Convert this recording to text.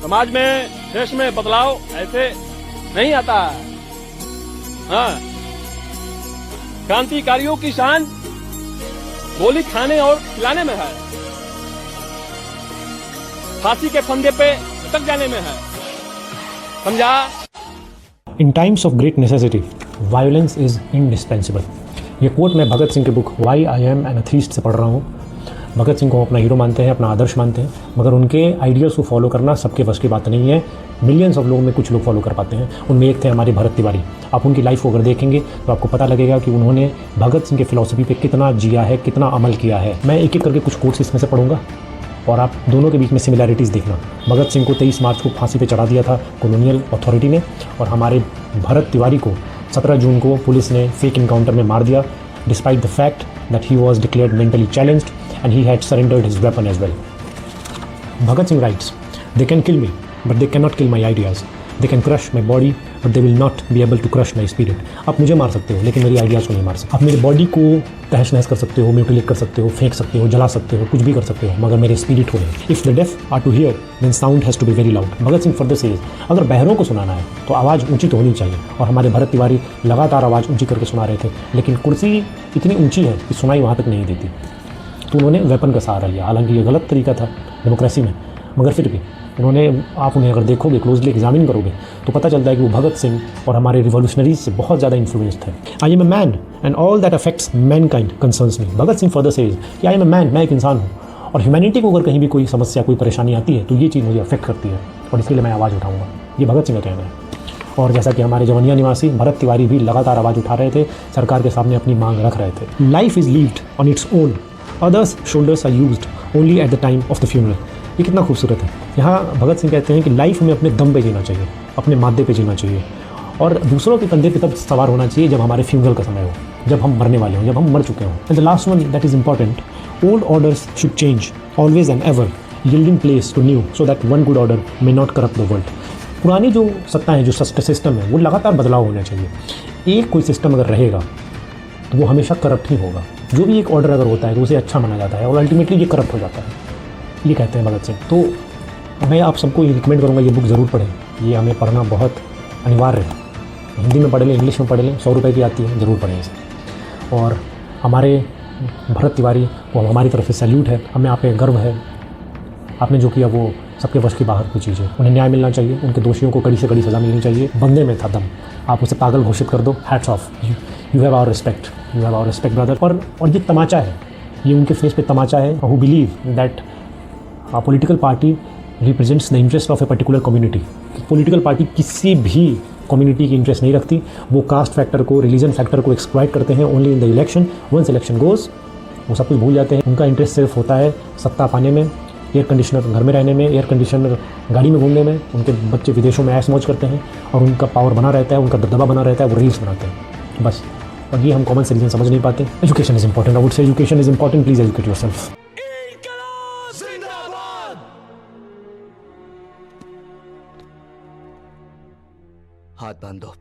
समाज में, देश में बदलाव ऐसे नहीं आता है। हाँ, क्रांतिकारियों की शान गोली खाने और खिलाने में है, फांसी के फंदे पे लटक जाने में है, समझा? In times of great necessity violence is indispensable. ये कोट मैं भगत सिंह की book why I am an atheist से पढ़ रहा हूँ। भगत सिंह को अपना हीरो मानते हैं, अपना आदर्श मानते हैं, मगर उनके आइडियल्स को फॉलो करना सबके बस की बात नहीं है। मिलियंस ऑफ लोगों में कुछ लोग फॉलो कर पाते हैं। उनमें एक थे हमारे भरत तिवारी। आप उनकी लाइफ को अगर देखेंगे तो आपको पता लगेगा कि उन्होंने भगत सिंह के फिलॉसफी पे कितना जिया है, कितना अमल किया है। मैं एक एक करके कुछ कोट्स इसमें से पढ़ूंगा और आप दोनों के बीच में सिमिलैरिटीज़ देखना। भगत सिंह को 23 मार्च को फांसी पे चढ़ा दिया था कॉलोनियल अथॉरिटी ने, और हमारे भरत तिवारी को 17 जून को पुलिस ने फेक इनकाउंटर में मार दिया, despite the fact that he was declared mentally challenged and he had surrendered his weapon as well. Bhagat Singh writes, "They can kill me, but they cannot kill my ideas. They can crush my body, but they will not be able to crush my spirit." आप मुझे मार सकते हो लेकिन मेरी ideas को नहीं मार सकते। आप मेरी बॉडी को तहस नहस कर सकते हो, म्यूटिलेट कर सकते हो, फेंक सकते हो, जला सकते हो, कुछ भी कर सकते हो, मगर मेरे स्पिरिट को नहीं। If the deaf are to hear, then sound has to be very loud. Bhagat Singh further says, अगर बहरों को सुनाना है तो आवाज़ ऊंची तो होनी चाहिए। और हमारे भरत तिवारी लगातार आवाज़ ऊंची करके सुना रहे थे, लेकिन कुर्सी इतनी ऊंची है कि सुनाई वहाँ तक नहीं देती, तो उन्होंने वेपन का सहारा लिया। हालांकि ये गलत तरीका था डेमोक्रेसी में, मगर फिर भी उन्होंने, आप उन्हें अगर देखोगे, क्लोजली एग्जामिन करोगे तो पता चलता है कि वो भगत सिंह और हमारे रिवोल्यूशनरीज से बहुत ज़्यादा इन्फ्लुएंस्ड थे। I am a man and all that affects mankind concerns me. Bhagat Singh further says कि आई एम ए मैन, मैं एक इंसान हूँ, और ह्यूमैनिटी को अगर कहीं भी कोई समस्या, कोई परेशानी आती है तो ये चीज़ मुझे अफेक्ट करती है, और इसके लिए मैं आवाज़ उठाऊँगा। ये भगत सिंह का कहना है। और जैसा कि हमारे जवनिया निवासी भरत तिवारी भी लगातार आवाज़ उठा रहे थे, सरकार के सामने अपनी मांग रख रहे थे। Life is lived on its own, others shoulders are used only at the time of the funeral. ये कितना खूबसूरत है। यहाँ भगत सिंह कहते हैं कि लाइफ में अपने दम पे जीना चाहिए, अपने मादे पे जीना चाहिए, और दूसरों के कंधे पे तब सवार होना चाहिए जब हमारे फ्यूनरल का समय हो, जब हम मरने वाले हों, जब हम मर चुके हों। And the last one that is important, old orders should change always and ever, yielding place to new so that one good order may not corrupt the world. पुरानी जो सत्ता है, जो सिस्टम है, वो लगातार बदलाव होना चाहिए। एक कोई सिस्टम अगर रहेगा तो वो हमेशा करप्ट ही होगा। जो भी एक ऑर्डर अगर होता है तो उसे अच्छा माना जाता है, और अल्टीमेटली ये करप्ट हो जाता है। ये कहते हैं भगत सिंह। तो मैं आप सबको ये रिकमेंड करूँगा, ये बुक ज़रूर पढ़ें। ये हमें पढ़ना बहुत अनिवार्य है। हिंदी में पढ़ लें, इंग्लिश में पढ़ लें, 100 रुपये की आती है, ज़रूर पढ़ें इसे। और हमारे भरत तिवारी को हमारी तरफ से सैल्यूट है, हमें आप पे गर्व है। आपने जो किया वो सबके वश की बाहर की चीज़ है। उन्हें न्याय मिलना चाहिए, उनके दोषियों को कड़ी से कड़ी सज़ा मिलनी चाहिए। बंदे में था दम, आप उसे पागल घोषित कर दो, hats off, you have our respect, you have our respect brother. और ये तमाचा है, ये उनके फेस पे तमाचा है। Who believe that a political party represents the interest of a particular community। Political party किसी भी कम्युनिटी की इंटरेस्ट नहीं रखती, वो कास्ट फैक्टर को, रिलीजन फैक्टर को एक्सप्लॉइट करते हैं only in the election. Once election goes, वो सब कुछ भूल जाते हैं। उनका इंटरेस्ट सिर्फ होता है सत्ता पाने में, एयर कंडीशनर घर में रहने में, एयर कंडीशनर गाड़ी में घूमने में। उनके बच्चे विदेशों में ऐश मौज करते हैं और उनका पावर बना रहता है, उनका दबदबा बना रहता है, वो रील्स बनाते हैं बस। और ये हम कॉमन सिटीजन समझ नहीं पाते। Education is important, I would say education is important, please educate yourself. हाथ बांध दो।